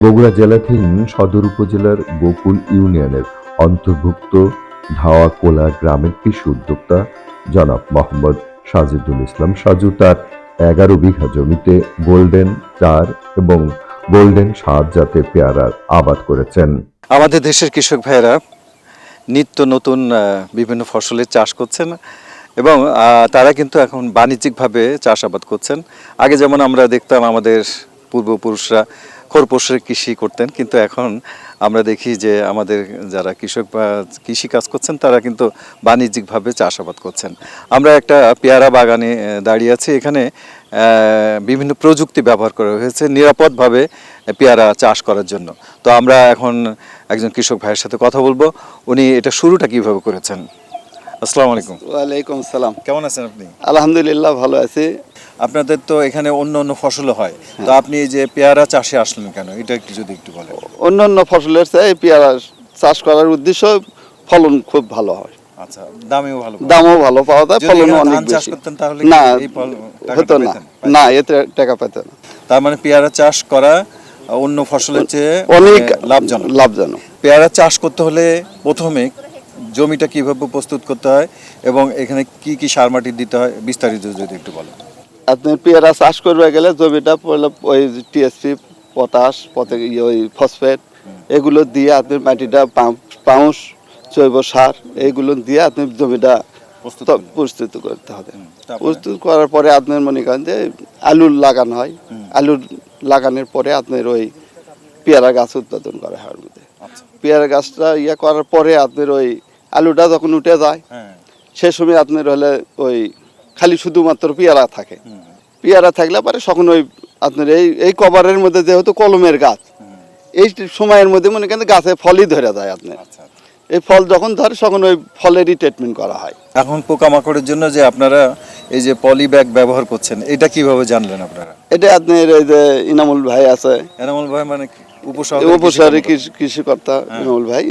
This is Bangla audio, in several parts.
বগুড়া জেলাধীন সদর উপজেলার গোকুল ইউনিয়নের অন্তর্ভুক্ত ধাওয়াকোলা গ্রামের কৃষি উদ্যোক্তা জনাব মোহাম্মদ সাজিদুল ইসলাম সাজু তার 11 বিঘা জমিতে গোল্ডেন 4 এবং গোল্ডেন 7 জাতের পেয়ারার আবাদ করেছেন। আমাদের দেশের কৃষক ভাইয়েরা নিত্য নতুন বিভিন্ন ফসলের চাষ করছেন এবং তারা কিন্তু এখন বাণিজ্যিকভাবে চাষাবাদ করছেন। আগে যেমন আমরা দেখতাম আমাদের পূর্বপুরুষরা খরপোশের কৃষি করতেন, কিন্তু এখন আমরা দেখি যে আমাদের যারা কৃষক বা কৃষি কাজ করছেন তারা কিন্তু বাণিজ্যিকভাবে চাষাবাদ করছেন। আমরা একটা পেয়ারা বাগানে দাঁড়িয়ে আছি। এখানে বিভিন্ন প্রযুক্তি ব্যবহার করা হয়েছে নিরাপদভাবে পেয়ারা চাষ করার জন্য। তো আমরা এখন একজন কৃষক ভাইয়ের সাথে কথা বলবো, উনি এটা শুরুটা কিভাবে করেছেন। আসসালামু আলাইকুম। ওয়ালাইকুম সালাম। কেমন আছেন আপনি? আলহামদুলিল্লাহ ভালো আছি। আপনাদের তো এখানে অন্য অন্য ফসলও হয়, তো আপনি এই যে পেয়ারা চাষে আসলেন কেন, এটা একটু বলেন। অন্যান্য ফসলের চেয়ে পেয়ারা চাষ করার উদ্দেশ্য ফলন খুব ভালো হয়। আচ্ছা, দামও ভালো পাওয়া যায়, ফলনও অনেক ধান চাষ বেশি। করতেন তাহলে না, এই হতো না, না এতে টাকা পেত না। তার মানে পেয়ারা চাষ করা অন্য ফসলের চেয়ে অনেক লাভজনক। পেয়ারা চাষ করতে হলে প্রথমে জমিটা কিভাবে প্রস্তুত করতে হয় এবং এখানে কি কি সার মাটি দিতে হয় বিস্তারিত যদি একটু বলেন। আপনি পেয়ারা চাষ করবে গেলে জমিটা পড়লে ওই টিএসপি, পটাশ, ওই ফসফেট এগুলো দিয়ে আপনি মাটিটা পাউশ, জৈব সার এইগুলো দিয়ে আপনি জমিটা প্রস্তুত করতে হবে। প্রস্তুত করার পরে আপনার মনে করেন যে আলুর লাগানো হয়, আলুর লাগানোর পরে আপনার ওই পেয়ারা গাছ উৎপাদন করা হয়। পেয়ারা গাছটা করার পরে আপনার ওই আলুটা যখন উঠে যায় সে সময় আপনার হলে ওই খালি শুধুমাত্র পেয়ারা থাকে। পেয়ারা থাকলে পরে তখন ওই আপনার এই কভারের মধ্যে যেহেতু কলমের গাছ, এই সময়ের মধ্যে মনে করেন গাছে ফলই ধরে যায়। আপনার এই ফল যখন ধরে তখন ওই ফলেরই ট্রিটমেন্ট করা হয়। এখন পোকামাকড়ের জন্য যে আপনারা এই যে পলি ব্যাগ ব্যবহার করছেন, এটা কিভাবে জানলেন আপনারা? এটা আপনার এই যে ইনামুল ভাই আছে, ইনামুল ভাই মানে উপসহকারী কৃষিকর্তা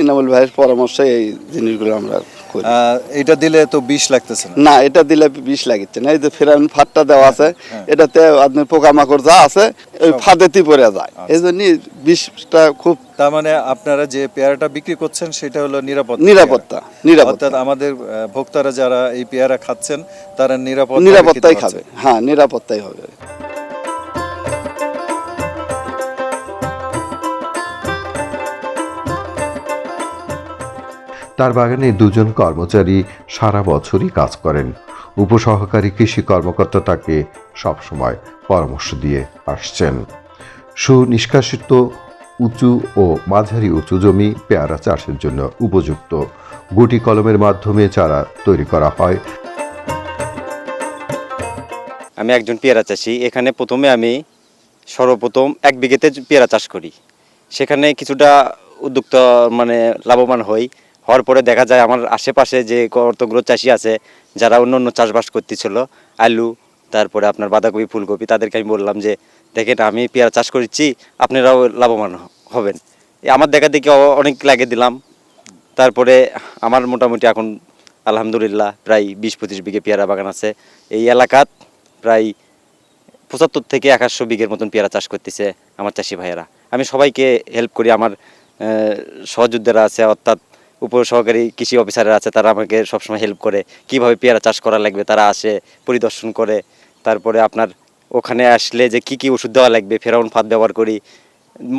ইনামুল ভাইয়ের পরামর্শে এই জিনিসগুলো আমরা করি। এটা দিলে তো বিষ লাগতেছে না, এটা দিলে বিষ লাগছে না। এই যে ফেরান ফাটটা দেওয়া আছে, এটাতে আপনার পোকামাকড় যা আছে ওই ফাঁদেতেই পড়ে যায়, এই জন্য বিষটা খুব। তার মানে আপনারা যে পেয়ারাটা বিক্রি করছেন সেটা হলো নিরাপত্তা। অর্থাৎ আমাদের ভোক্তারা যারা এই পেয়ারা খাচ্ছেন তারা নিরাপত্তাই খাবে। হ্যাঁ, নিরাপত্তাই হবে। তার বাগানে 2 জন কর্মচারী সারা বছরই কাজ করেন। উপসহকারী কৃষি কর্মকর্তা তাকে সবসময় পরামর্শ দিয়ে আসছেন। সুনিষ্কাশিত উঁচু ও মাঝারি উঁচু জমি পেয়ারা চাষের জন্য উপযুক্ত। গুটি কলমের মাধ্যমে চারা তৈরি করা হয়। আমি একজন পেয়ারা চাষি। এখানে প্রথমে আমি সর্বপ্রথম 1 বিঘেতে পেয়ারা চাষ করি। সেখানে কিছুটা উদ্যোক্তা মানে লাভবান হওয়ার পরে দেখা যায় আমার আশেপাশে যে কতগুলো চাষি আছে যারা অন্য অন্য চাষবাস করতেছিল, আলু, তারপরে আপনার বাঁধাকপি, ফুলকপি, তাদেরকে আমি বললাম যে দেখেন আমি পেয়ারা চাষ করেছি, আপনারাও লাভবান হবেন। আমার দেখা দেখি অনেক লাগিয়ে দিলাম। তারপরে আমার মোটামুটি এখন আলহামদুলিল্লাহ প্রায় 20-25 বিঘে পেয়ারা বাগান আছে। এই এলাকাত প্রায় 75 থেকে 100 বিঘের মতন পেয়ারা চাষ করতেছে আমার চাষি ভাইয়েরা। আমি সবাইকে হেল্প করি। আমার সহযোদ্ধারা আছে, অর্থাৎ উপসহকারী কৃষি অফিসাররা আছে, তারা আমাকে সবসময় হেল্প করে কিভাবে পেয়ারা চাষ করা লাগবে। তারা আসে, পরিদর্শন করে। তারপরে আপনার ওখানে আসলে যে কি কি ওষুধ দেওয়া লাগবে, ফেরাউন ফাঁদ ব্যবহার করি।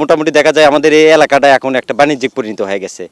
মোটামুটি দেখা যায় আমাদের এই এলাকাটা এখন একটা বাণিজ্যিক পরিণত হয়ে গেছে।